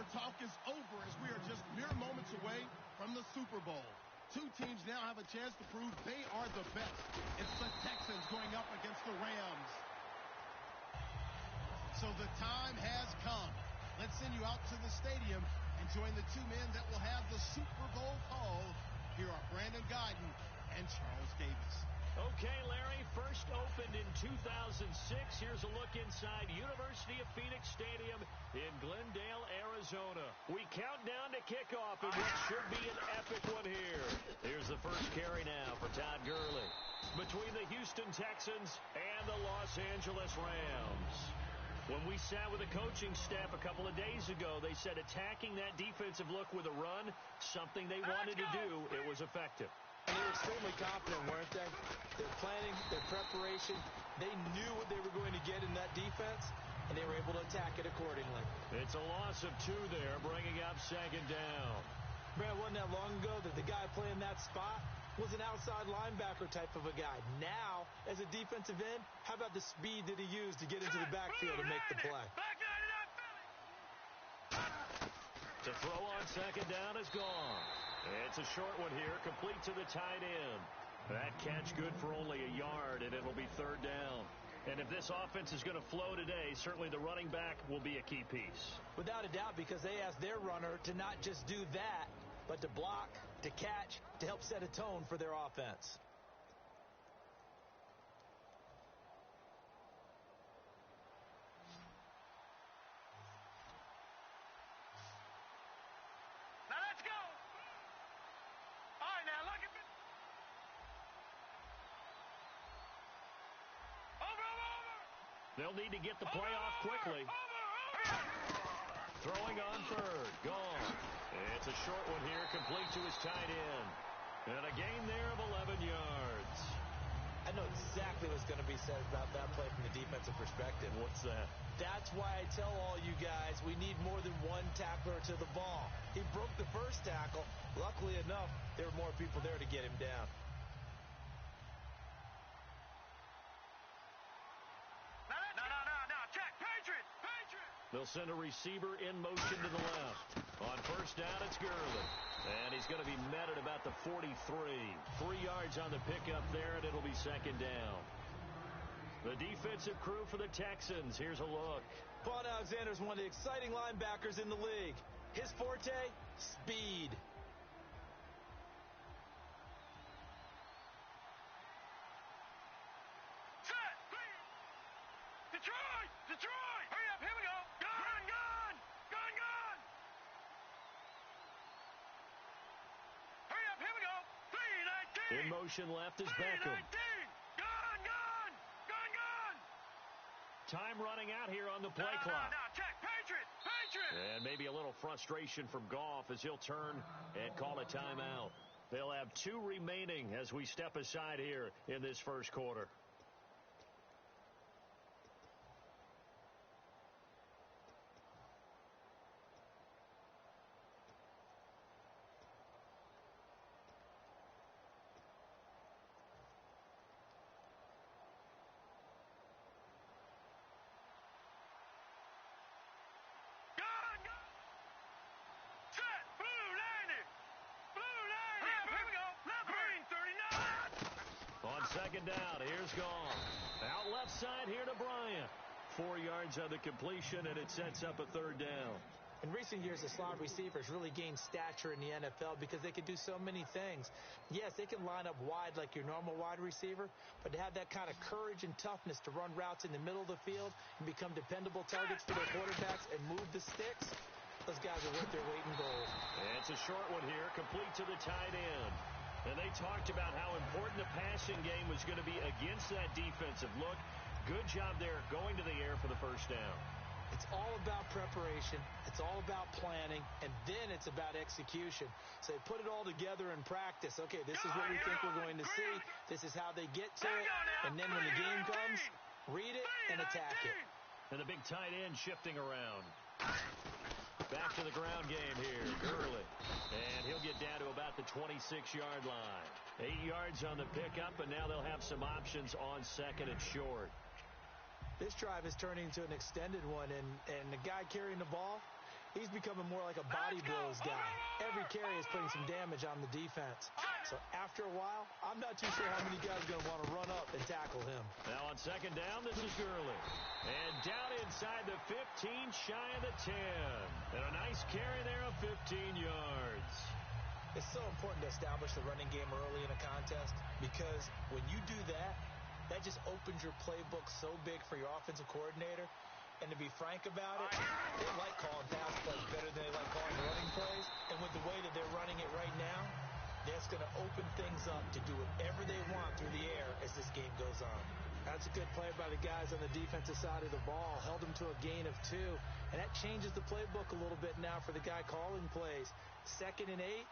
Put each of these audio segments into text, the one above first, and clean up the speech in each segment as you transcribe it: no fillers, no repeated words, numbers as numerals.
the talk is over as we are just mere moments away from the Super Bowl. Two teams now have a chance to prove they are the best. It's the Texans going up against the Rams. So the time has come. Let's send you out to the stadium and join the two men that will have the Super Bowl call. Here are Brandon Gaudin and Charles Davis. Okay, Larry, first opened in 2006. Here's a look inside University of Phoenix Stadium in Glendale, Arizona. We count down to kickoff in what should be an epic one here. Here's the first carry now for Todd Gurley between the Houston Texans and the Los Angeles Rams. When we sat with the coaching staff a couple of days ago, they said attacking that defensive look with a run, something they wanted to do, it was effective. And they were extremely confident, weren't they? Their planning, their preparation, they knew what they were going to get in that defense, and they were able to attack it accordingly. It's a loss of 2 there, bringing up second down. Brad, wasn't that long ago that the guy playing that spot was an outside linebacker type of a guy. Now, as a defensive end, how about the speed that he used to get into the backfield and make the play? To throw on second down is gone. It's a short one here, complete to the tight end. That catch good for only a yard, and it'll be third down. And if this offense is going to flow today, certainly the running back will be a key piece. Without a doubt, because they asked their runner to not just do that, but to block, to catch, to help set a tone for their offense. Now let's go. All right, now look at me. Over. They'll need to get the play off quickly. Throwing on third. Gone. It's a short one here, complete to his tight end. And a gain there of 11 yards. I know exactly what's going to be said about that play from the defensive perspective. What's that? That's why I tell all you guys we need more than one tackler to the ball. He broke the first tackle. Luckily enough, there were more people there to get him down. No. Check. Patriot. They'll send a receiver in motion to the left. On first down, it's Gurley. And he's going to be met at about the 43. 3 yards on the pickup there, and it'll be second down. The defensive crew for the Texans. Here's a look. Vaughn Alexander is one of the exciting linebackers in the league. His forte, speed. Set. Detroit. Hurry up. Here we go. Gun. Hurry up. Here we go. 3-19. In motion left is Beckham. 3-19. Gun. Time running out here on the play clock. Now, check. Patriot. And maybe a little frustration from Goff as he'll turn and call a timeout. They'll have 2 remaining as we step aside here in this first quarter. Second down, here's Goff. Out left side here to Bryant. 4 yards on the completion, and it sets up a third down. In recent years, the slot receivers really gained stature in the NFL because they can do so many things. Yes, they can line up wide like your normal wide receiver, but to have that kind of courage and toughness to run routes in the middle of the field and become dependable targets for their quarterbacks and move the sticks, those guys are worth their weight in gold. And it's a short one here, complete to the tight end. And they talked about how important the passing game was going to be against that defensive look. Good job there going to the air for the first down. It's all about preparation. It's all about planning. And then it's about execution. So they put it all together in practice. Okay, this is what we think we're going to see. This is how they get to it. And then when the game comes, read it and attack it. And the big tight end shifting around. Back to the ground game here, Gurley. And he'll get down to about the 26-yard line. 8 yards on the pickup, and now they'll have some options on second and short. This drive is turning into an extended one, and the guy carrying the ball, He's becoming more like a body blows guy. Every carry is putting some damage on the defense. So after a while, I'm not too sure how many guys are going to want to run up and tackle him. Now on second down, this is Gurley. And down inside the 15, shy of the 10. And a nice carry there of 15 yards. It's so important to establish the running game early in a contest because when you do that, that just opens your playbook so big for your offensive coordinator. And to be frank about it, they like calling pass plays better than they like calling running plays. And with the way that they're running it right now, that's going to open things up to do whatever they want through the air as this game goes on. That's a good play by the guys on the defensive side of the ball. Held them to a gain of 2. And that changes the playbook a little bit now for the guy calling plays. 2nd and 8.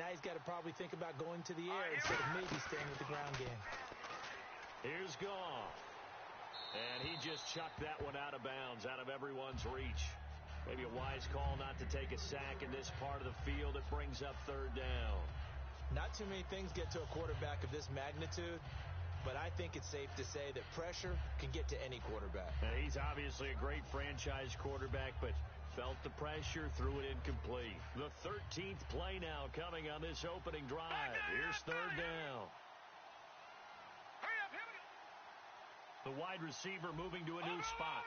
Now he's got to probably think about going to the air instead of maybe staying with the ground game. Here's Goff. And he just chucked that one out of bounds, out of everyone's reach. Maybe a wise call not to take a sack in this part of the field. It brings up 3rd down. Not too many things get to a quarterback of this magnitude, but I think it's safe to say that pressure can get to any quarterback. Now, he's obviously a great franchise quarterback, but felt the pressure, threw it incomplete. The 13th play now coming on this opening drive. Here's 3rd down. Hurry up, here we go. The wide receiver moving to a new spot.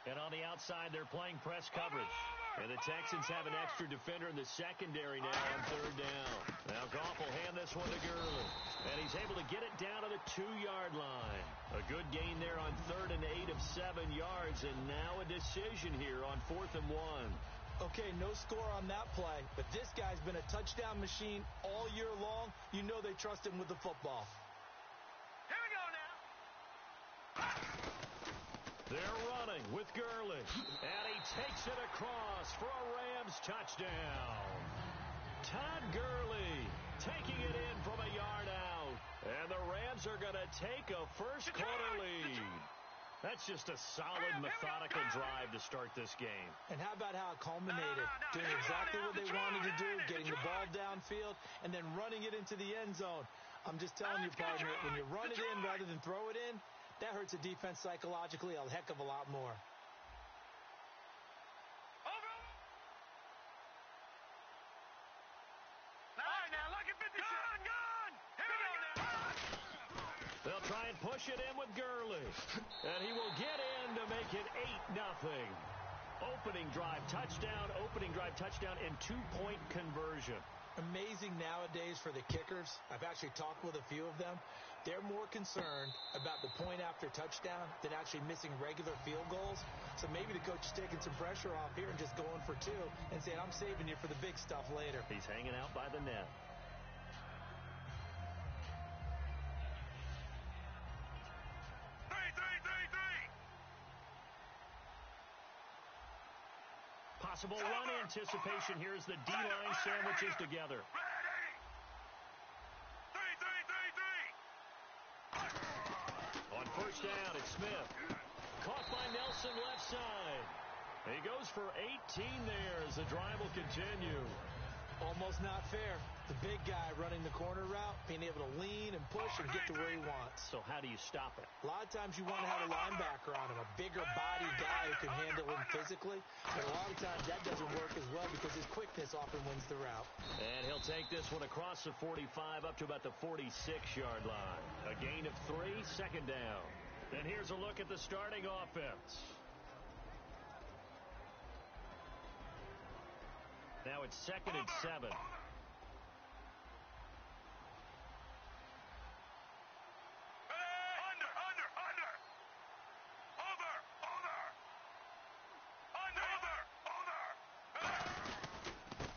And on the outside, they're playing press coverage. And the Texans have an extra defender in the secondary now on 3rd down. Now Goff will hand this one to Gurley. And he's able to get it down to the 2-yard line. A good gain there on 3rd and 8 of 7 yards. And now a decision here on 4th and 1. Okay, no score on that play. But this guy's been a touchdown machine all year long. You know they trust him with the football. Here we go now. They're running with Gurley. And he takes it across for a Rams touchdown. Todd Gurley taking it in from a yard out. And the Rams are going to take a first-quarter lead. That's just a solid, methodical drive to start this game. And how about how it culminated? Doing exactly what they wanted to do, getting the ball downfield, and then running it into the end zone. I'm just telling you, partner, when you run it in rather than throw it in, that hurts a defense psychologically a heck of a lot more. Over. All right, now look at 56. Gone. Here we go now. They'll try and push it in with Gurley. And he will get in to make it 8-0. Opening drive touchdown, and 2-point conversion. Amazing nowadays for the kickers. I've actually talked with a few of them. They're more concerned about the point after touchdown than actually missing regular field goals. So maybe the coach is taking some pressure off here and just going for 2 and saying, I'm saving you for the big stuff later. He's hanging out by the net. Possible run anticipation here as the D-line sandwiches together. On first down, it's Smith. Caught by Nelson left side. He goes for 18 there as the drive will continue. Almost not fair. The big guy running the corner route, being able to lean and push and get to where he wants. So how do you stop it? A lot of times you want to have a linebacker on him, a bigger body guy who can handle him physically. But a lot of times that doesn't work as well because his quickness often wins the route. And he'll take this one across the 45 up to about the 46-yard line. A gain of 3, 2nd down. And here's a look at the starting offense. Now it's 2nd and 7.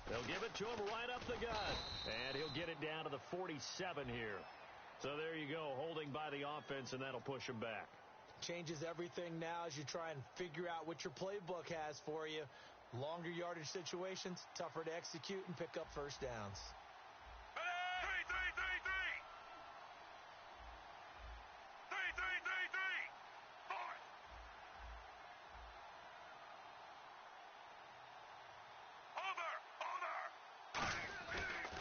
They'll give it to him right up the gut. And he'll get it down to the 47 here. So there you go, holding by the offense, and that'll push him back. Changes everything now as you try and figure out what your playbook has for you. Longer yardage situations, tougher to execute and pick up first downs.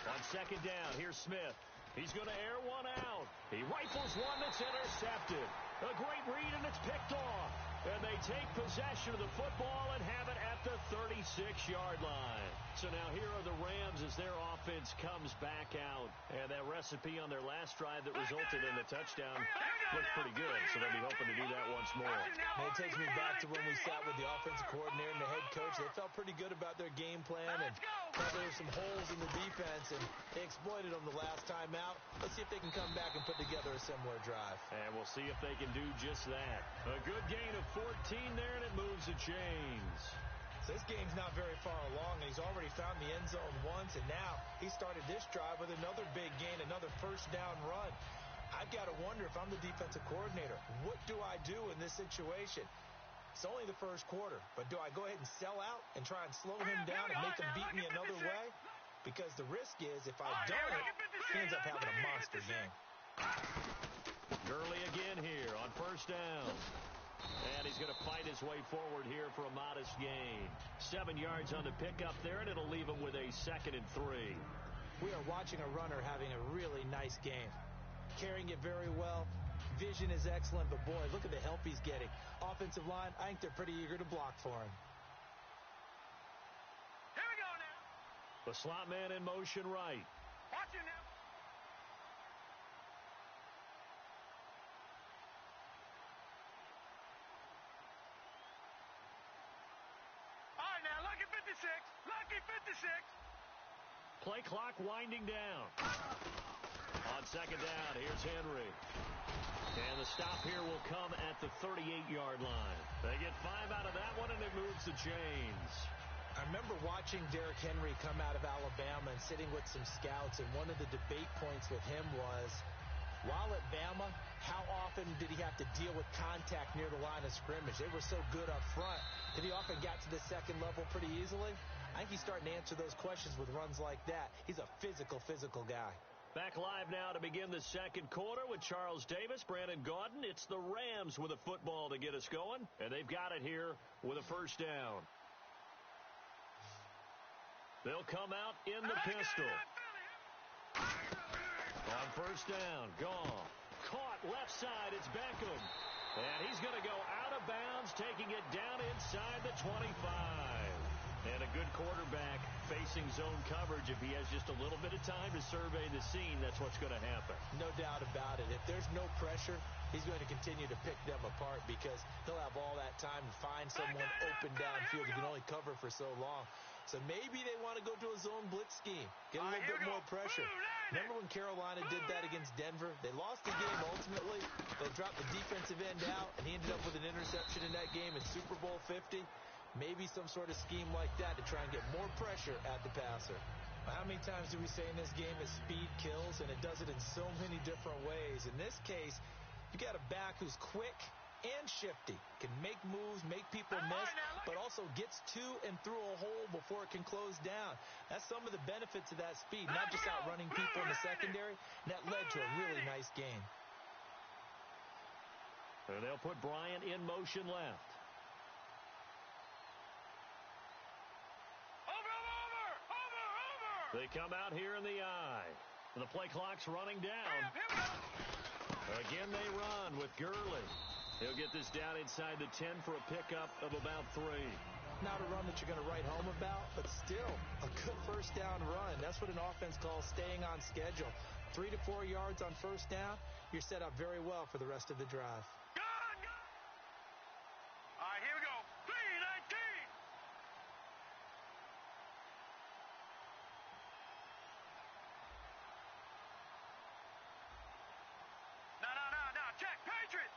On second down, here's Smith. He's going to air one out. He rifles one that's intercepted. A great read, and it's picked off. And they take possession of the football and have it at the 36-yard line. So now here are the Rams as their offense comes back out. And that recipe on their last drive that resulted in the touchdown looked pretty good. So they'll be hoping to do that once more. And it takes me back to when we sat with the offensive coordinator and the head coach. They felt pretty good about their game plan and thought there were some holes in the defense, and they exploited them the last time out. Let's see if they can come back and put together a similar drive. And we'll see if they can do just that. A good gain of 14 there, and it moves the chains. So this game's not very far along, and he's already found the end zone once, and now he started this drive with another big gain, another first down run. I've got to wonder if I'm the defensive coordinator, what do I do in this situation? It's only the first quarter, but do I go ahead and sell out and try and slow him down and make him beat me another way? Because the risk is if I don't, he ends up having a monster game. Gurley again here on first down. And he's going to fight his way forward here for a modest gain. 7 yards on the pickup there, and it'll leave him with a 2nd and 3. We are watching a runner having a really nice game. Carrying it very well. Vision is excellent, but boy, look at the help he's getting. Offensive line, I think they're pretty eager to block for him. Here we go now. The slot man in motion right. Watch him now. All right, now, lucky 56. Lucky 56. Play clock winding down. On second down, here's Henry. And the stop here will come at the 38-yard line. They get 5 out of that one, and it moves the chains. I remember watching Derrick Henry come out of Alabama and sitting with some scouts, and one of the debate points with him was, while at Bama, how often did he have to deal with contact near the line of scrimmage? They were so good up front that he often got to the second level pretty easily. I think he's starting to answer those questions with runs like that. He's a physical guy. Back live now to begin the second quarter with Charles Davis, Brandon Gaudin. It's the Rams with a football to get us going, and they've got it here with a first down. They'll come out in the pistol. On first down, Gone. Caught left side, it's Beckham. And he's going to go out of bounds, taking it down inside the 25. And a good quarterback facing zone coverage. If he has just a little bit of time to survey the scene, that's what's going to happen. No doubt about it. If there's no pressure, he's going to continue to pick them apart because he'll have all that time to find someone open downfield who can only cover for so long. So maybe they want to go to a zone blitz scheme, get a little bit more pressure. Remember when Carolina did that against Denver? They lost the game ultimately. They dropped the defensive end out, and he ended up with an interception in that game in Super Bowl 50. Maybe some sort of scheme like that to try and get more pressure at the passer. How many times do we say in this game that speed kills, and it does it in so many different ways? In this case, you got a back who's quick and shifty, can make moves, make people miss, but also gets to and through a hole before it can close down. That's some of the benefits of that speed, not just outrunning people in the secondary, and that led to a really nice game. And they'll put Bryant in motion left. They come out here in the eye. The play clock's running down. Again, they run with Gurley. He'll get this down inside the 10 for a pickup of about 3. Not a run that you're going to write home about, but still a good first down run. That's what an offense calls staying on schedule. 3 to 4 yards on first down, you're set up very well for the rest of the drive. All right, here we go. 3-19. No. Check. Patriot.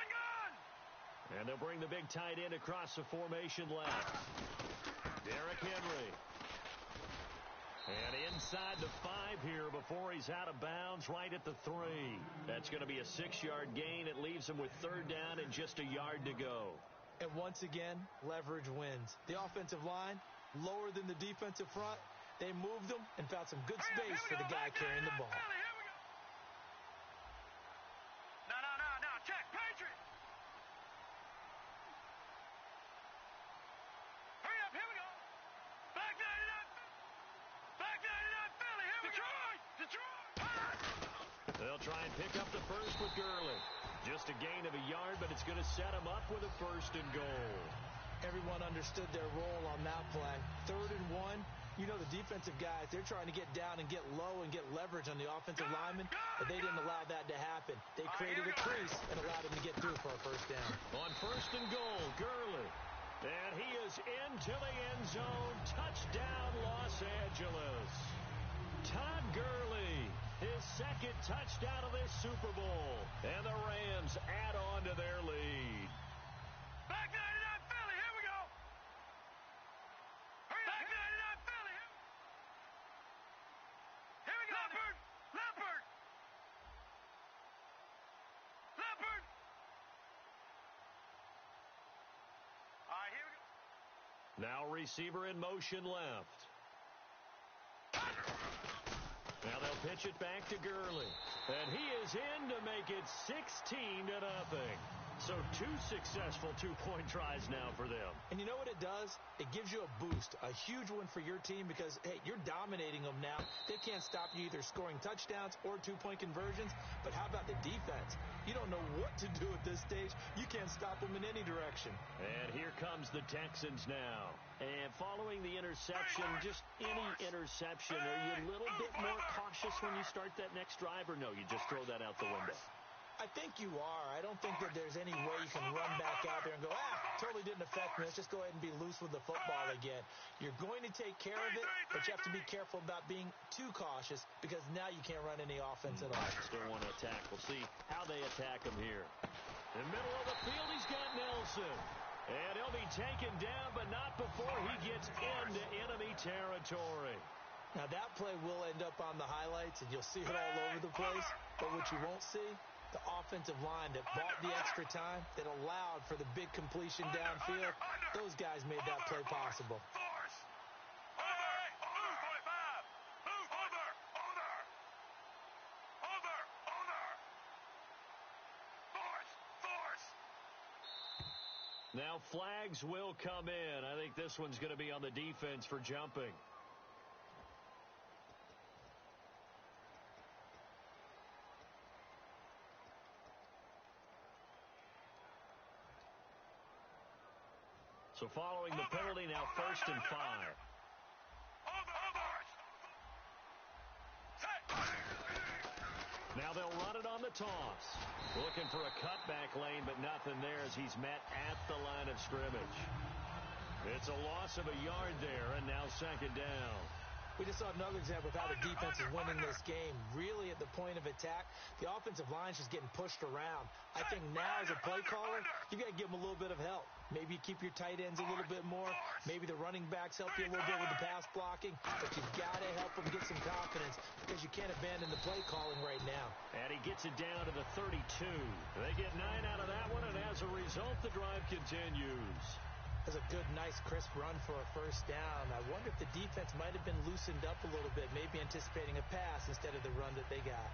Gun. And they'll bring the big tight end across the formation left. Derrick Henry. And inside the 5 here before he's out of bounds, right at the 3. That's going to be a 6-yard gain. It leaves him with third down and just a yard to go. And once again, leverage wins. The offensive line, lower than the defensive front. They moved them and found some good space for the guy carrying the ball. No. Check. Patriot. Hurry up. Here we go. Back 99. Philly. Here we go. Detroit. They'll try and pick up the first with Gurley. Just a gain of a yard, but it's going to set him up with a 1st and goal. Everyone understood their role on that play. 3rd and 1. You know the defensive guys, they're trying to get down and get low and get leverage on the offensive lineman, but they didn't allow that to happen. They created a crease and allowed him to get through for a 1st down. On 1st and goal, Gurley. And he is into the end zone. Touchdown, Los Angeles. Todd Gurley, his 2nd touchdown of this Super Bowl. And the Rams add on to their lead. Back 99 Philly, here we go. Back 99 Philly. Here we go. Leopard. All right, here we go. Now receiver in motion left. Now they'll pitch it back to Gurley. And he is in to make it 16-0. So 2 successful 2-point tries now for them. And you know what it does? It gives you a boost, a huge one for your team because, hey, you're dominating them now. They can't stop you either scoring touchdowns or 2-point conversions. But how about the defense? You don't know what to do at this stage. You can't stop them in any direction. And here comes the Texans now. And following the interception, just any interception, are you a little bit more cautious when you start that next drive, or no, you just throw that out the window? I think you are. I don't think that there's any way you can run back out there and go, totally didn't affect me. Let's just go ahead and be loose with the football again. You're going to take care of it, but you have to be careful about being too cautious because now you can't run any offense at all. Still want to attack. We'll see how they attack him here. In the middle of the field, he's got Nelson. And he'll be taken down, but not before he gets into enemy territory. Now, that play will end up on the highlights, and you'll see it all over the place. But what you won't see, the offensive line that bought the extra time, that allowed for the big completion downfield, those guys made that play possible. Force. Over. 45. Move. Over. Force. Now flags will come in. I think this one's going to be on the defense for jumping. So following the penalty, now 1st and 5. Now they'll run it on the toss. Looking for a cutback lane, but nothing there as he's met at the line of scrimmage. It's a loss of a yard there, and now 2nd down. We just saw another example of how the defense is winning this game. Really at the point of attack, the offensive line is just getting pushed around. I think now as a play caller, you've got to give them a little bit of help. Maybe you keep your tight ends a little bit more. Maybe the running backs help you a little bit with the pass blocking. But you've got to help them get some confidence because you can't abandon the play calling right now. And he gets it down to the 32. They get 9 out of that one, and as a result, the drive continues. That's a good, nice, crisp run for a 1st down. I wonder if the defense might have been loosened up a little bit, maybe anticipating a pass instead of the run that they got.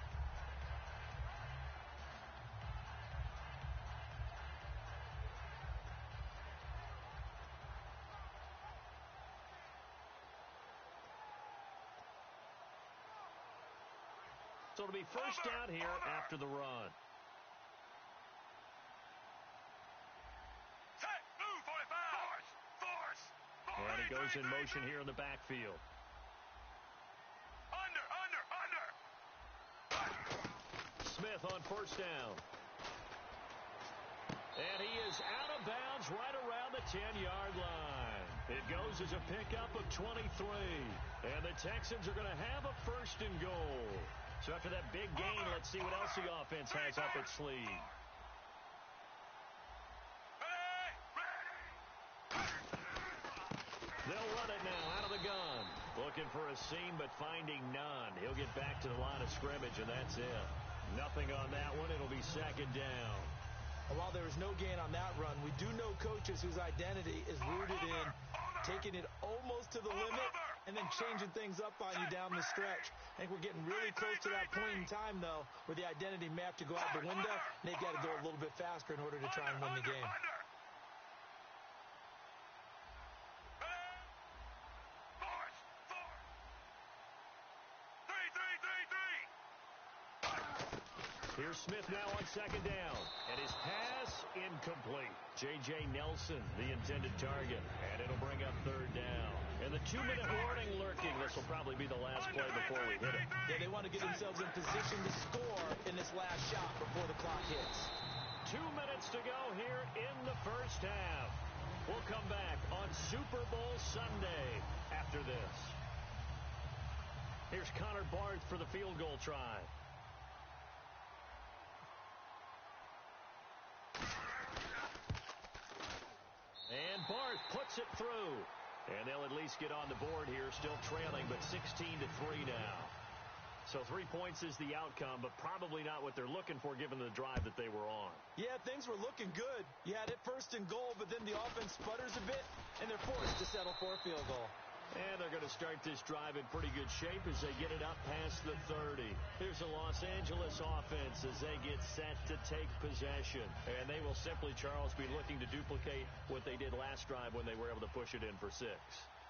So it'll be 1st down here after the run. And he goes in motion here in the backfield. Under. Smith on 1st down. And he is out of bounds right around the 10-yard line. It goes as a pickup of 23. And the Texans are going to have a 1st and goal. So after that big gain, let's see what else the offense has up its sleeve. They'll run it now out of the gun. Looking for a seam, but finding none. He'll get back to the line of scrimmage, and that's it. Nothing on that one. It'll be 2nd down. And while there was no gain on that run, we do know coaches whose identity is rooted in taking it almost to the limit and then changing things up on you down the stretch. I think we're getting really close to that point in time, though, where the identity may have to go out the window, and they've got to go a little bit faster in order to try and win the game. Here's Smith now on second down. And his pass incomplete. J.J. Nelson, the intended target. And it'll bring up third down. And the 2-minute warning lurking. This will probably be the last play before we hit it. Yeah, they want to get themselves in position to score in this last shot before the clock hits. 2 minutes to go here in the first half. We'll come back on Super Bowl Sunday after this. Here's Connor Barth for the field goal try. And Barth puts it through. And they'll at least get on the board here, still trailing, but 16-3 now. So 3 points is the outcome, but probably not what they're looking for given the drive that they were on. Yeah, things were looking good. You had it first and goal, but then the offense sputters a bit, and they're forced to settle for a field goal. And they're going to start this drive in pretty good shape as they get it up past the 30. Here's the Los Angeles offense as they get set to take possession. And they will simply, Charles, be looking to duplicate what they did last drive when they were able to push it in for 6.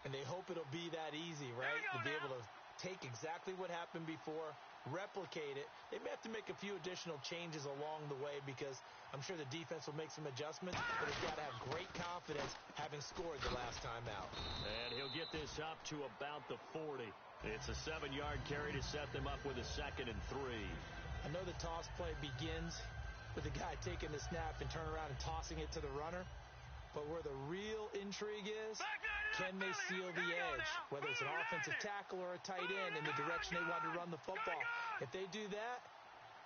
And they hope it'll be that easy, right? To be able to take exactly what happened before, replicate it. They may have to make a few additional changes along the way because I'm sure the defense will make some adjustments, but they've got to have great confidence having scored the last time out. And he'll get this up to about the 40. It's a 7-yard carry to set them up with a 2nd and 3. I know the toss play begins with the guy taking the snap and turn around and tossing it to the runner, but where the real intrigue is, can they seal the edge, whether it's an offensive tackle or a tight end in the direction they want to run the football? If they do that,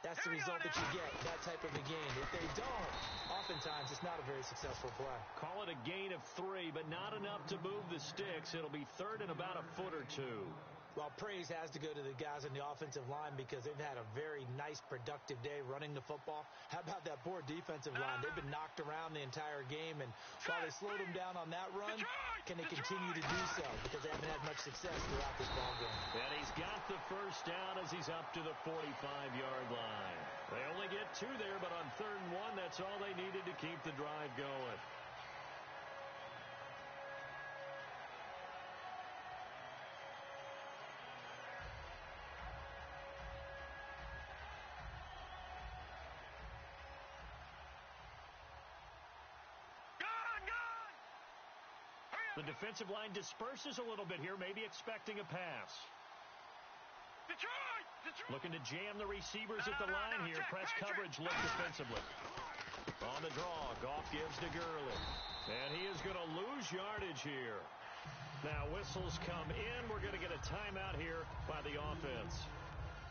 that's the result that you get, that type of a game. If they don't, oftentimes it's not a very successful play. Call it a gain of 3, but not enough to move the sticks. It'll be 3rd and about a foot or 2. Well, praise has to go to the guys on the offensive line because they've had a very nice, productive day running the football. How about that poor defensive line? They've been knocked around the entire game, and while they slowed them down on that run, can they continue to do so? Because they haven't had much success throughout this ballgame. And he's got the first down as he's up to the 45-yard line. They only get 2 there, but on 3rd and 1, that's all they needed to keep the drive going. The defensive line disperses a little bit here, maybe expecting a pass. Detroit! Looking to jam the receivers at the line here. Press coverage look defensively. On the draw, Goff gives to Gurley. And he is going to lose yardage here. Now whistles come in. We're going to get a timeout here by the offense.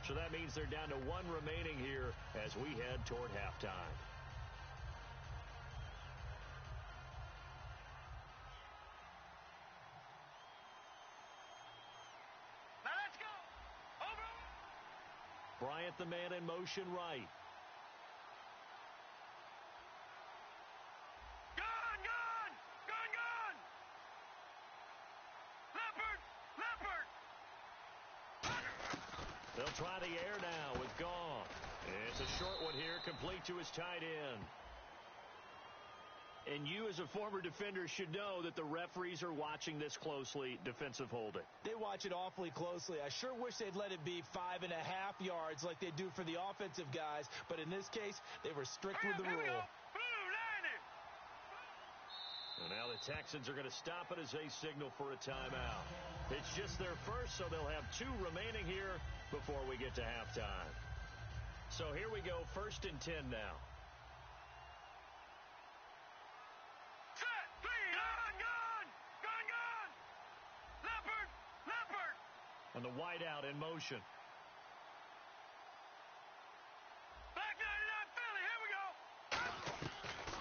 So that means they're down to 1 remaining here as we head toward halftime. Bryant, the man in motion right. Gone! Leopard! They'll try the air now with Goff. It's a short one here, complete to his tight end. And you as a former defender should know that the referees are watching this closely, defensive holding. They watch it awfully closely. I sure wish they'd let it be 5.5 yards like they do for the offensive guys. But in this case, they were strict with the rule. And now the Texans are going to stop it as they signal for a timeout. It's just their first, so they'll have 2 remaining here before we get to halftime. So here we go, 1st and 10 now. And the wideout in motion. Back 99 Philly, here we go.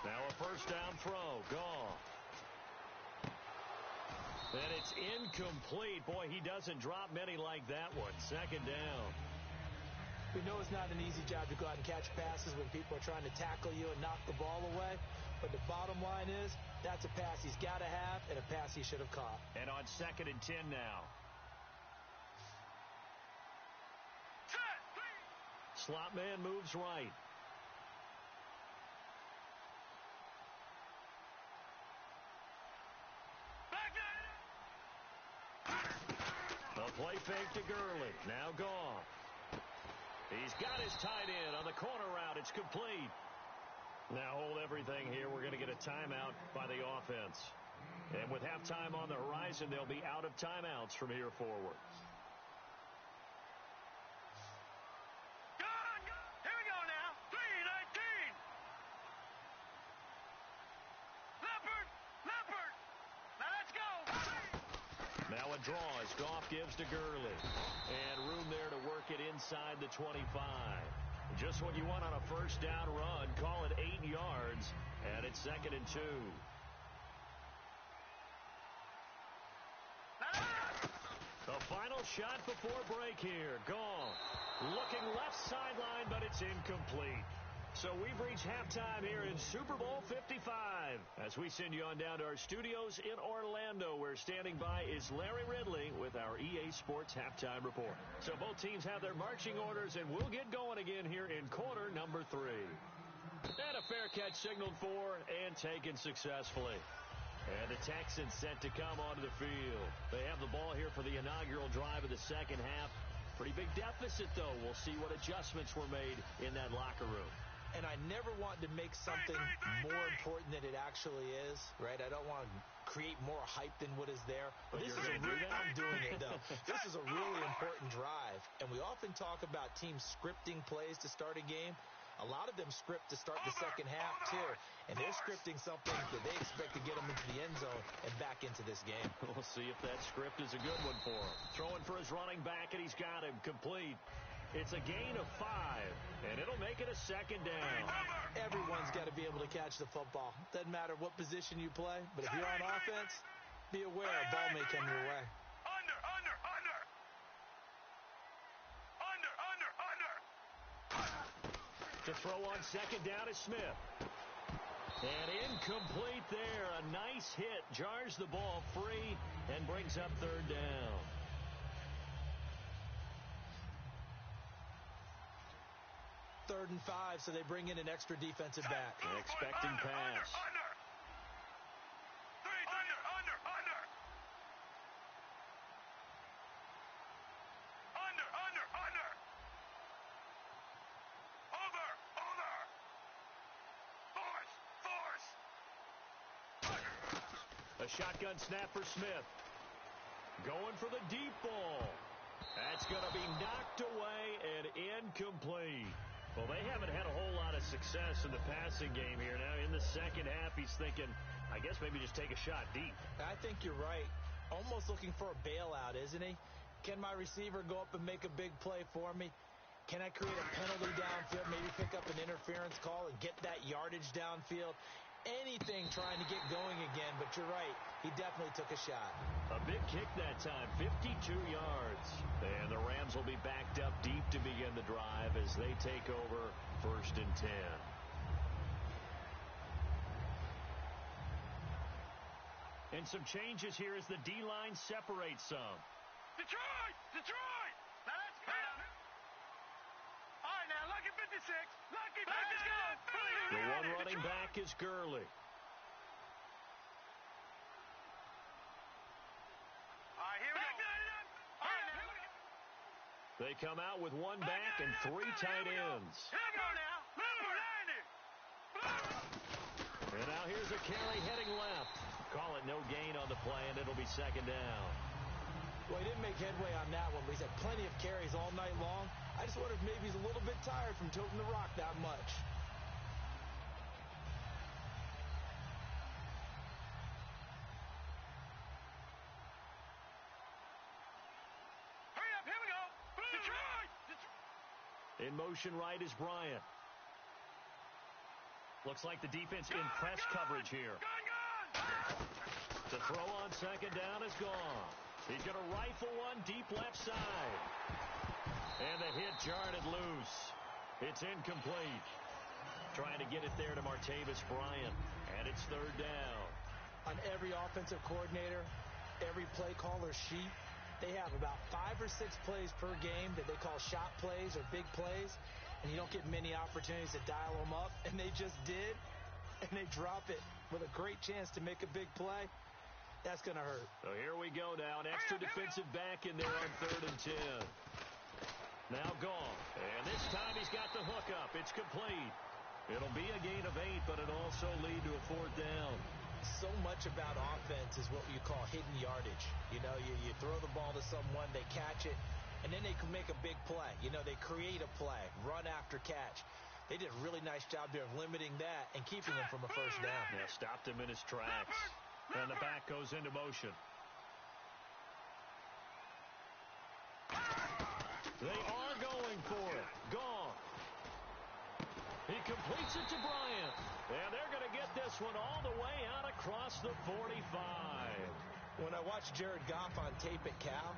Now a first down throw, Goff. And it's incomplete. Boy, he doesn't drop many like that one. 2nd down. We know it's not an easy job to go out and catch passes when people are trying to tackle you and knock the ball away. But the bottom line is, that's a pass he's got to have and a pass he should have caught. And on 2nd and 10 now. Slot man moves right. A play fake to Gurley. Now Goff. He's got his tight end on the corner route. It's complete. Now hold everything here. We're going to get a timeout by the offense. And with halftime on the horizon, they'll be out of timeouts from here forward. Here we go now. 3:19. Leopard. Now let's go. Now a draw as Goff gives to Gurley. And room there to work it inside the 25. Just what you want on a first down run. Call it 8 yards. And it's 2nd and 2. The final shot before break here. Goff looking left sideline, but it's incomplete. So we've reached halftime here in Super Bowl 55 as we send you on down to our studios in Orlando, where standing by is Larry Ridley with our EA Sports Halftime Report. So both teams have their marching orders, and we'll get going again here in quarter number 3. And a fair catch signaled for and taken successfully. And the Texans set to come onto the field. They have the ball here for the inaugural drive of the second half. Pretty big deficit, though. We'll see what adjustments were made in that locker room. And I never want to make something more important than it actually is, right? I don't want to create more hype than what is there. But this is I'm doing it, though. This is a really important drive. And we often talk about teams scripting plays to start a game. A lot of them script to start the second half, too. And they're scripting something that they expect to get them into the end zone and back into this game. We'll see if that script is a good one for him. Throwing for his running back, and he's got him complete. It's a gain of 5, and it'll make it a second down. Everyone's got to be able to catch the football. Doesn't matter what position you play, but if you're on offense, be aware a ball may come your way. Under. To throw on second down is Smith. And incomplete there. A nice hit. Jars the ball free and brings up third down. Third and 5, so they bring in an extra defensive back. An expecting pass. Under. Over. Force. A shotgun snap for Smith. Going for the deep ball. That's going to be knocked away and incomplete. Well, they haven't had a whole lot of success in the passing game here. Now, in the second half, he's thinking, I guess maybe just take a shot deep. I think you're right. Almost looking for a bailout, isn't he? Can my receiver go up and make a big play for me? Can I create a penalty downfield, maybe pick up an interference call and get that yardage downfield? Anything trying to get going again, but you're right. He definitely took a shot. A big kick that time, 52 yards. And the Rams will be backed up deep to begin the drive as they take over 1st and 10. And some changes here as the D-line separates some. Detroit! Now let's go. All right, now, lucky 56. Lucky 56. Let's go. The one running back is Gurley. All right, here we go. All right, now. They come out with one back and 3 tight ends. Here we go now. And now here's a carry heading left. Call it no gain on the play, and it'll be second down. Well, he didn't make headway on that one, but he's had plenty of carries all night long. I just wonder if maybe he's a little bit tired from toting the rock that much. Hurry up, here we go. Detroit! In motion right is Bryant. Looks like the defense in press coverage here. To throw on second down is gone. He's going to rifle one deep left side. And the hit jarred it loose. It's incomplete. Trying to get it there to Martavis Bryant. And it's third down. On every offensive coordinator, every play caller sheet, they have about 5 or 6 plays per game that they call shot plays or big plays. And you don't get many opportunities to dial them up. And they just did. And they drop it with a great chance to make a big play. That's going to hurt. So here we go now. An extra defensive back in there on 3rd and 10. Now gone. And this time he's got the hook up. It's complete. It'll be a gain of 8, but it'll also lead to a 4th down. So much about offense is what you call hidden yardage. You know, you throw the ball to someone, they catch it, and then they can make a big play. You know, they create a play, run after catch. They did a really nice job there of limiting that and keeping him from a first down. Yeah, stopped him in his tracks. And the back goes into motion. They are going for it. Gone. He completes it to Bryant. And they're going to get this one all the way out across the 45. When I watched Jared Goff on tape at Cal,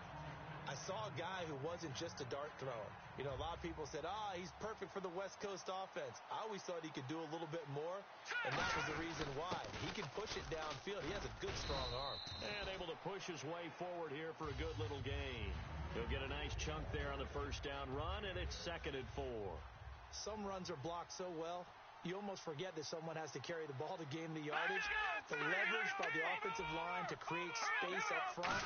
I saw a guy who wasn't just a dart thrower. You know, a lot of people said, he's perfect for the West Coast offense. I always thought he could do a little bit more, and that was the reason why. He can push it downfield. He has a good, strong arm. And able to push his way forward here for a good little gain. He'll get a nice chunk there on the first down run, and it's 2nd and 4. Some runs are blocked so well, you almost forget that someone has to carry the ball to gain the yardage. The leverage by the offensive line to create space up front,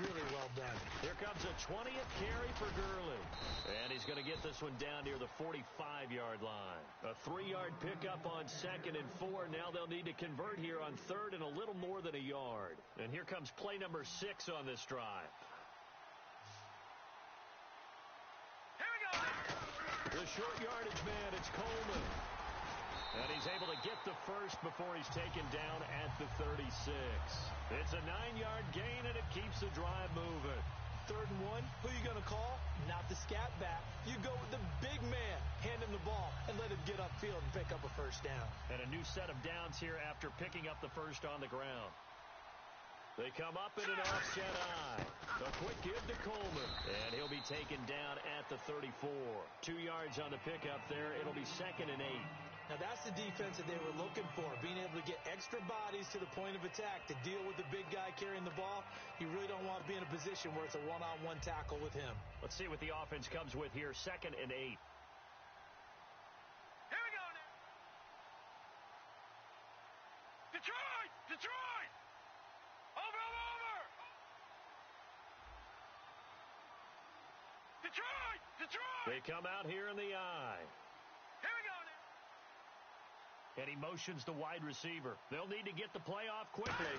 really well done. Here comes a 20th carry for Gurley. And he's going to get this one down near the 45-yard line. A 3-yard pickup on 2nd and 4. Now they'll need to convert here on 3rd and a little more than a yard. And here comes play number 6 on this drive. Here we go. The short yardage man, it's Coleman. And he's able to get the first before he's taken down at the 36. It's a 9-yard gain, and it keeps the drive moving. 3rd and 1, who are you going to call? Not the scat back. You go with the big man. Hand him the ball and let him get upfield and pick up a first down. And a new set of downs here after picking up the first on the ground. They come up in an offset eye. A quick give to Coleman. And he'll be taken down at the 34. 2 yards on the pickup there. It'll be 2nd and 8. Now, that's the defense that they were looking for, being able to get extra bodies to the point of attack to deal with the big guy carrying the ball. You really don't want to be in a position where it's a one-on-one tackle with him. Let's see what the offense comes with here. 2nd and 8. Here we go now. Detroit! Detroit! Over! Detroit! Detroit! They come out here in the eye. Here we go now. And he motions the wide receiver. They'll need to get the play off quickly.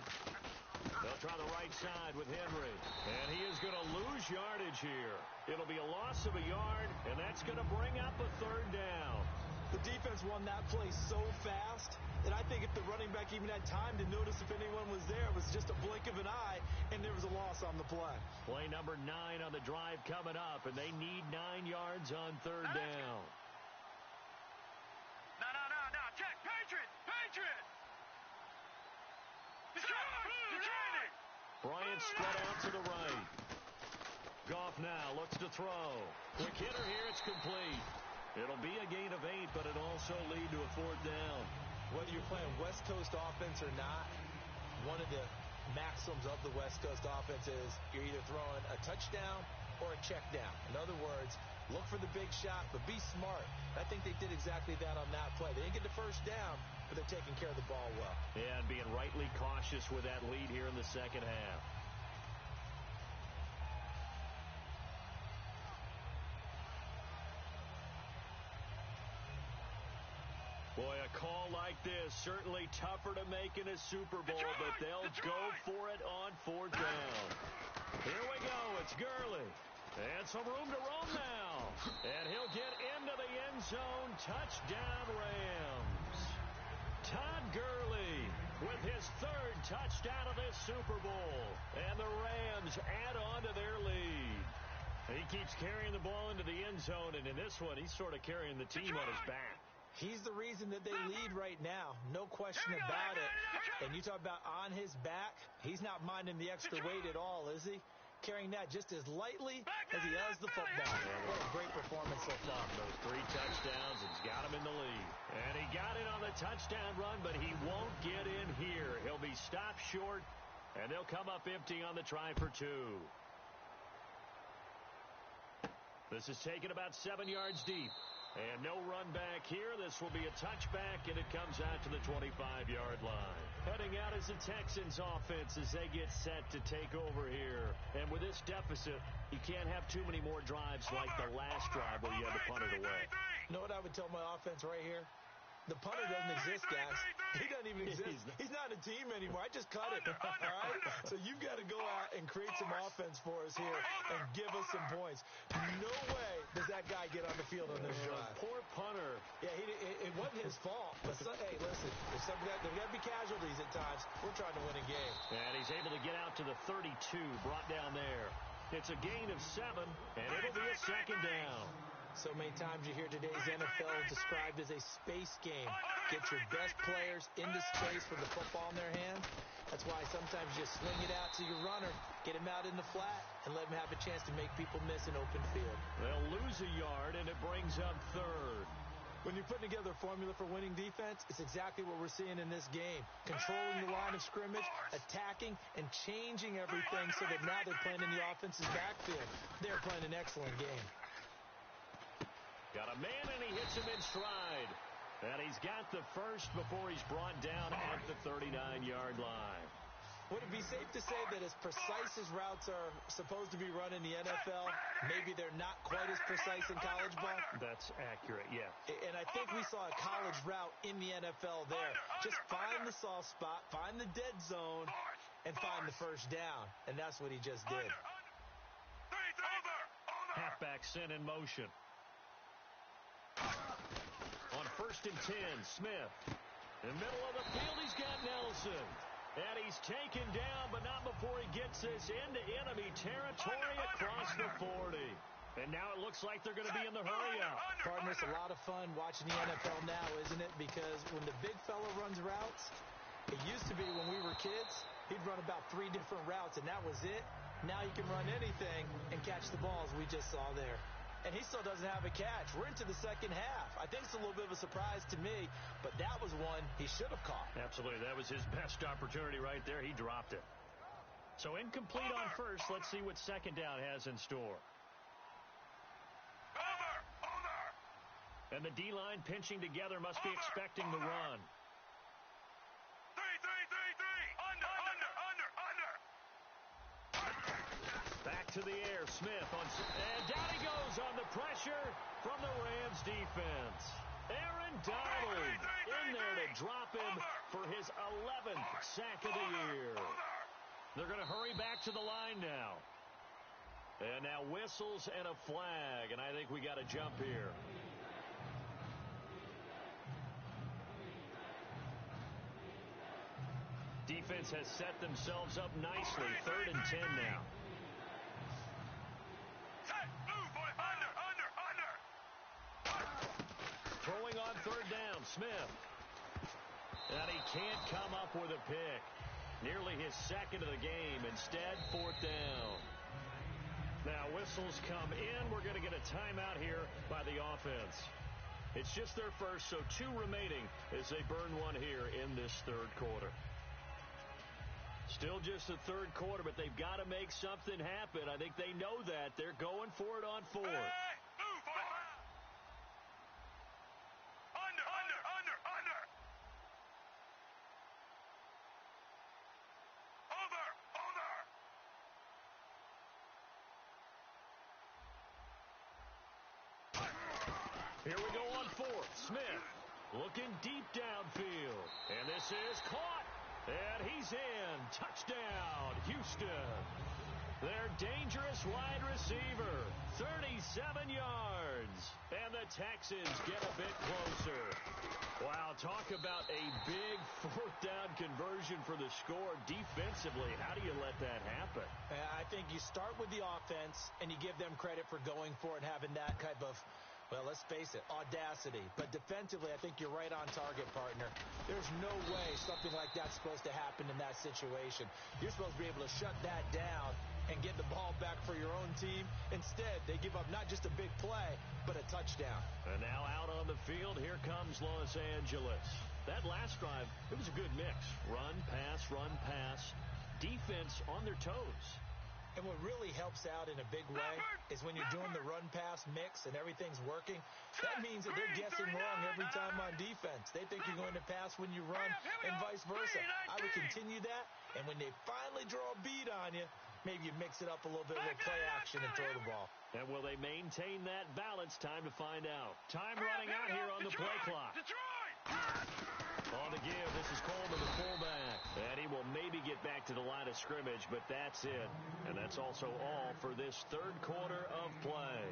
They'll try the right side with Henry. And he is going to lose yardage here. It'll be a loss of a yard, and that's going to bring up a 3rd down. The defense won that play so fast that I think if the running back even had time to notice if anyone was there, it was just a blink of an eye, and there was a loss on the play. Play number 9 on the drive coming up, and they need 9 yards on 3rd down. No. Check. Patriot! Detroit! Bryant spread out to the right. Goff now looks to throw. Quick hitter here, it's complete. It'll be a gain of 8, but it'll also lead to a 4th down. Whether you're playing West Coast offense or not, one of the maxims of the West Coast offense is you're either throwing a touchdown or a check down. In other words, look for the big shot, but be smart. I think they did exactly that on that play. They didn't get the first down, but they're taking care of the ball well. Yeah, and being rightly cautious with that lead here in the second half. Boy, a call like this, certainly tougher to make in a Super Bowl, but they'll go for it on 4th down. Here we go, it's Gurley. And some room to roam now. And he'll get into the end zone. Touchdown, Rams. Todd Gurley with his 3rd touchdown of this Super Bowl. And the Rams add on to their lead. He keeps carrying the ball into the end zone, and in this one, he's sort of carrying the team on his back. He's the reason that they lead right now. No question about it. And you talk about on his back, he's not minding the extra weight at all, is he? Carrying that just as lightly as he has the football. What a great performance so far. Those 3 touchdowns, it's got him in the lead. And he got it on the touchdown run, but he won't get in here. He'll be stopped short, and they'll come up empty on the try for 2. This is taken about 7 yards deep. And no run back here. This will be a touchback, and it comes out to the 25-yard line. Heading out is the Texans offense as they get set to take over here. And with this deficit, you can't have too many more drives like the last drive where you had to punt it away. You know what I would tell my offense right here? The punter doesn't exist, guys. He doesn't even exist. He's not a team anymore. I just cut it, all right? So you've got to go out and create some offense for us here and give us some points. No way does that guy get on the field on this drive. Poor punter. Yeah, it wasn't his fault. But, hey, listen, there's got to be casualties at times. We're trying to win a game. And he's able to get out to the 32, brought down there. It's a gain of 7, and it'll be a second down. So many times you hear today's NFL described as a space game. Get your best players into space with the football in their hand. That's why sometimes you swing it out to your runner, get him out in the flat, and let him have a chance to make people miss an open field. They'll lose a yard, and it brings up 3rd. When you're putting together a formula for winning defense, it's exactly what we're seeing in this game. Controlling the line of scrimmage, attacking, and changing everything so that now they're playing in the offense's backfield. They're playing an excellent game. Got a man, and he hits him in stride. And he's got the first before he's brought down at the 39-yard line. Would it be safe to say that as precise as routes are supposed to be run in the NFL, maybe they're not quite as precise in college ball? That's accurate, yeah. And I think we saw a college route in the NFL there. Just find the soft spot, find the dead zone, and find the first down. And that's what he just did. Halfback sent in motion. On 1st and 10, Smith. In the middle of the field, he's got Nelson. And he's taken down, but not before he gets this into enemy territory across the 40. And now it looks like they're going to be in the hurry-up. Partner, it's a lot of fun watching the NFL now, isn't it? Because when the big fella runs routes, it used to be when we were kids, he'd run about 3 different routes, and that was it. Now you can run anything and catch the balls we just saw there. And he still doesn't have a catch. We're into the second half. I think it's a little bit of a surprise to me, but that was one he should have caught. Absolutely. That was his best opportunity right there. He dropped it. So incomplete on first. Let's see what second down has in store. And the D-line pinching together must be expecting the run. Back to the air, Smith and down he goes on the pressure from the Rams defense. Aaron Donald in there to drop him for his 11th sack of the year. They're going to hurry back to the line now. And now whistles and a flag, and I think we got a jump here. Defense has set themselves up nicely. 3rd and 10 now. Throwing on 3rd down, Smith. And he can't come up with a pick. Nearly his 2nd of the game. Instead, 4th down. Now whistles come in. We're going to get a timeout here by the offense. It's just their first, so 2 remaining as they burn one here in this 3rd quarter. Still just the 3rd quarter, but they've got to make something happen. I think they know that. They're going for it on 4th. Here we go on 4th. Smith looking deep downfield. And this is caught. And he's in. Touchdown, Houston. Their dangerous wide receiver. 37 yards. And the Texans get a bit closer. Wow, talk about a big 4th down conversion for the score. Defensively, how do you let that happen? I think you start with the offense, and you give them credit for going for it and having that type of, well, let's face it, audacity. But defensively, I think you're right on target, partner. There's no way something like that's supposed to happen in that situation. You're supposed to be able to shut that down and get the ball back for your own team. Instead, they give up not just a big play, but a touchdown. And now out on the field, here comes Los Angeles. That last drive, it was a good mix. Run, pass, defense on their toes. And what really helps out in a big way is when you're doing the run-pass mix and everything's working, that means that they're guessing wrong every time on defense. They think you're going to pass when you run and vice versa. I would continue that, and when they finally draw a bead on you, maybe you mix it up a little bit with play action and throw the ball. And will they maintain that balance? Time to find out. Time running out here on the play clock. On the give, this is Coleman, the fullback. And he will maybe get back to the line of scrimmage, but that's it. And that's also all for this third quarter of play.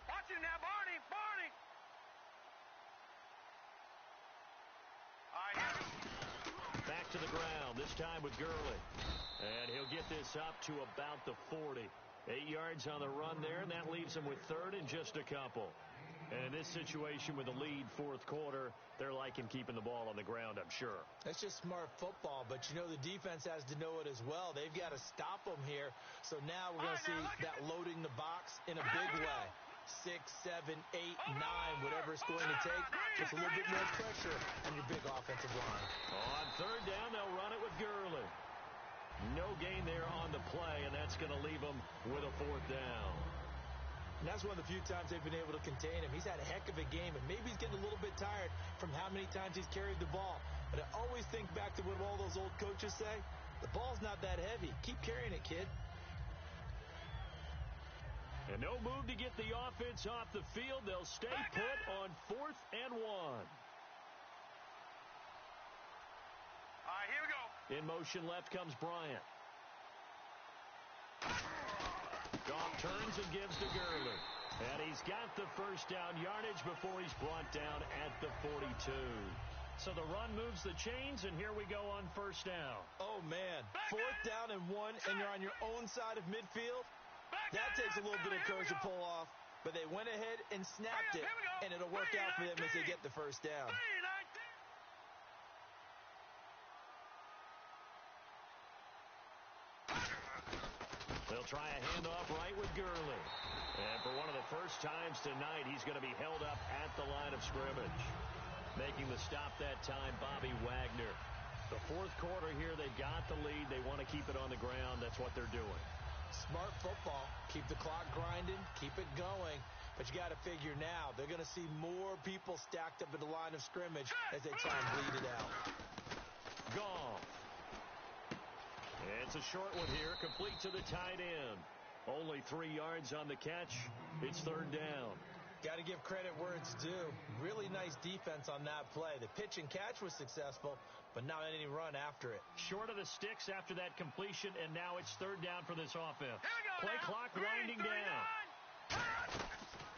Watch him now, Barney. All right, here. Back to the ground, this time with Gurley. And he'll get this up to about the 40. 8 yards on the run there, and that leaves him with third and just a couple. And in this situation with the lead fourth quarter, they're liking keeping the ball on the ground, I'm sure. That's just smart football, but you know the defense has to know it as well. They've got to stop them here. So now we're going to see that loading the box in a big way. 6, 7, 8, 9, whatever it's going to take. Just a little bit more pressure on your big offensive line. On third down, they'll run it with Gurley. No gain there on the play, and that's going to leave them with a fourth down. And that's one of the few times they've been able to contain him. He's had a heck of a game, and maybe he's getting a little bit tired from how many times he's carried the ball. But I always think back to what all those old coaches say. The ball's not that heavy. Keep carrying it, kid. And no move to get the offense off the field. They'll stay put on 4th and 1. All right, here we go. In motion left comes Bryant. Goff turns and gives to Gurley. And he's got the first down yardage before he's brought down at the 42. So the run moves the chains, and here we go on first down. Oh, man. 4th down and 1, and you're on your own side of midfield. That takes a little bit of courage to pull off, but they went ahead and snapped it, and it'll work out for them as they get the first down. They'll try a handoff right with Gurley. And for one of the first times tonight, he's going to be held up at the line of scrimmage. Making the stop that time, Bobby Wagner. The fourth quarter here, they've got the lead. They want to keep it on the ground. That's what they're doing. Smart football. Keep the clock grinding. Keep it going. But you got to figure now, they're going to see more people stacked up at the line of scrimmage as they try and bleed it out. Goff. It's a short one here, complete to the tight end. Only 3 yards on the catch. It's third down. Got to give credit where it's due. Really nice defense on that play. The pitch and catch was successful, but not any run after it. Short of the sticks after that completion, and now it's third down for this offense. Play now. clock winding down.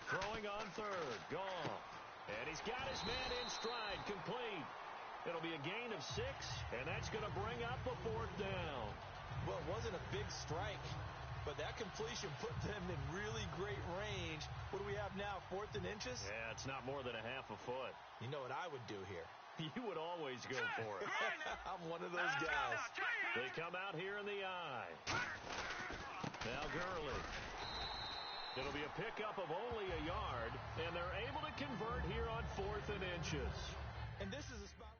Throwing on third. Goff. And he's got his man in stride, complete. It'll be a gain of 6, and that's going to bring up a fourth down. Well, it wasn't a big strike, but that completion put them in really great range. What do we have now, 4th and inches? Yeah, it's not more than a half a foot. You know what I would do here? You would always go for it. I'm one of those guys. They come out here in the eye. Now Gurley. It'll be a pickup of only a yard, and they're able to convert here on 4th and inches. And this is a spot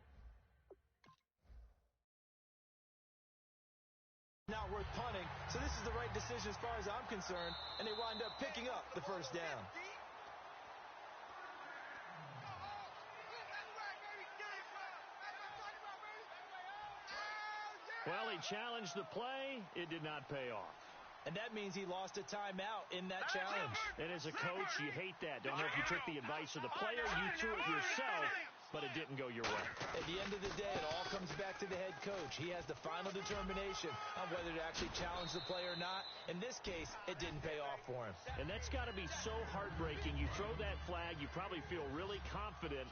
not worth punting, so this is the right decision as far as I'm concerned, and they wind up picking up the first down. Well, he challenged the play. It did not pay off. And that means he lost a timeout in that challenge. And as a coach, you hate that. Don't know if you took the advice of the player. You threw it yourself, but it didn't go your way. At the end of the day, it all comes back to the head coach. He has the final determination on whether to actually challenge the play or not. In this case, it didn't pay off for him. And that's got to be so heartbreaking. You throw that flag, you probably feel really confident,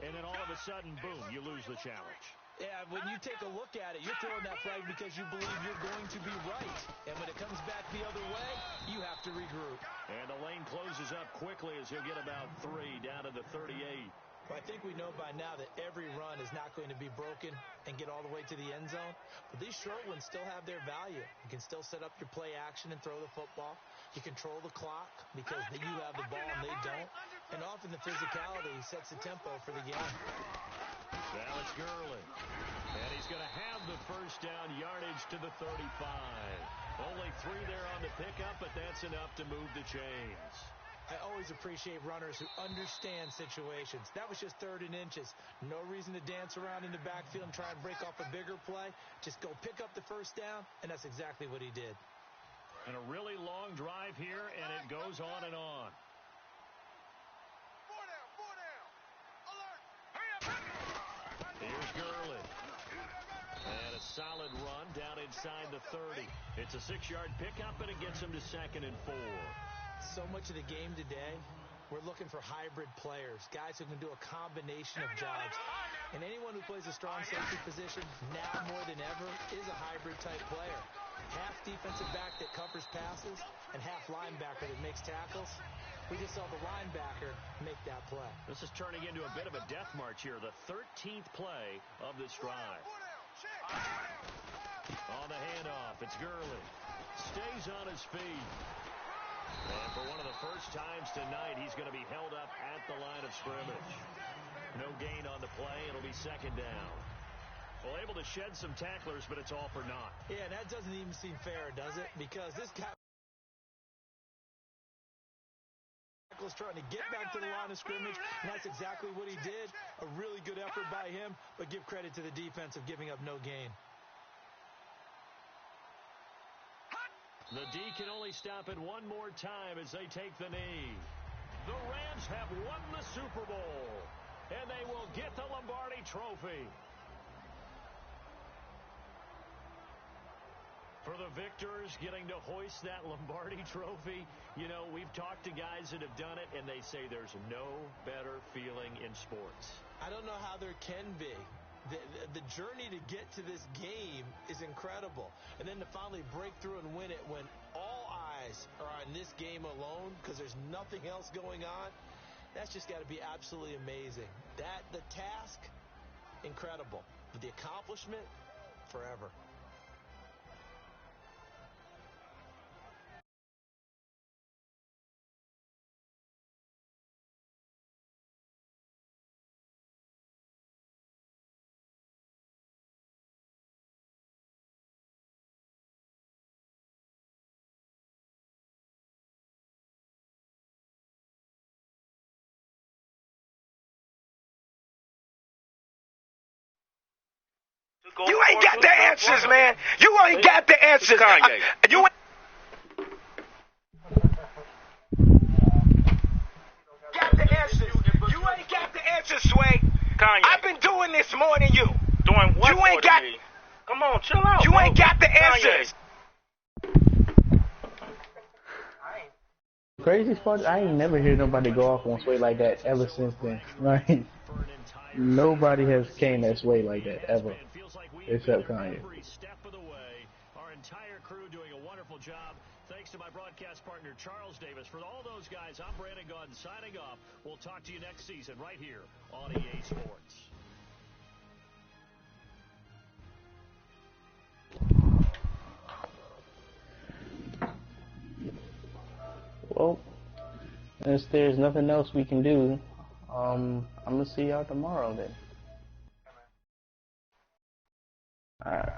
and then all of a sudden, boom, you lose the challenge. Yeah, when you take a look at it, you're throwing that flag because you believe you're going to be right. And when it comes back the other way, you have to regroup. And the lane closes up quickly as he'll get about 3 down to the 38. Well, I think we know by now that every run is not going to be broken and get all the way to the end zone. But these short ones still have their value. You can still set up your play action and throw the football. You control the clock because you have the ball and they don't. And often the physicality sets the tempo for the game. Now it's Gurley. And he's going to have the first down yardage to the 35. Only 3 there on the pickup, but that's enough to move the chains. I always appreciate runners who understand situations. That was just 3rd and inches. No reason to dance around in the backfield and try and break off a bigger play. Just go pick up the first down, and that's exactly what he did. And a really long drive here, and it goes on and on. 4 down. Alert. Here's Gurley. And a solid run down inside the 30. It's a 6-yard pickup, and it gets him to 2nd and 4. So much of the game today, we're looking for hybrid players, guys who can do a combination of jobs. And anyone who plays a strong safety position, now more than ever, is a hybrid-type player. Half defensive back that covers passes and half linebacker that makes tackles. We just saw the linebacker make that play. This is turning into a bit of a death march here, the 13th play of this drive. On the handoff, it's Gurley. Stays on his feet. And for one of the first times tonight, he's going to be held up at the line of scrimmage. No gain on the play. It'll be 2nd down. Well, able to shed some tacklers, but it's all for naught. Yeah, that doesn't even seem fair, does it? Because this guy was trying to get back to the line of scrimmage, and that's exactly what he did. A really good effort by him, but give credit to the defense of giving up no gain. The D can only stop it one more time as they take the knee. The Rams have won the Super Bowl, and they will get the Lombardi Trophy. For the victors getting to hoist that Lombardi Trophy, you know, we've talked to guys that have done it, and they say there's no better feeling in sports. I don't know how there can be. The journey to get to this game is incredible. And then to finally break through and win it when all eyes are on this game alone because there's nothing else going on, that's just got to be absolutely amazing. The task, incredible. But the accomplishment, forever. You ain't got the answers, man. You ain't got the answers. Kanye. You ain't got the answers. You ain't got the answers, Sway. Kanye. I've been doing this more than you. Doing what? You ain't got. Me? Come on, chill out. You bro. ain't got the answers. Crazy part, I ain't never heard nobody go off on Sway like that ever since then. Right? Nobody has came that Sway like that ever, except Kanye. Every step of the way, our entire crew doing a wonderful job. Thanks to my broadcast partner, Charles Davis. For all those guys, I'm Brandon Gaudin signing off. We'll talk to you next season right here on EA Sports. Well, since there's nothing else we can do, I'm gonna see y'all tomorrow then. Alright.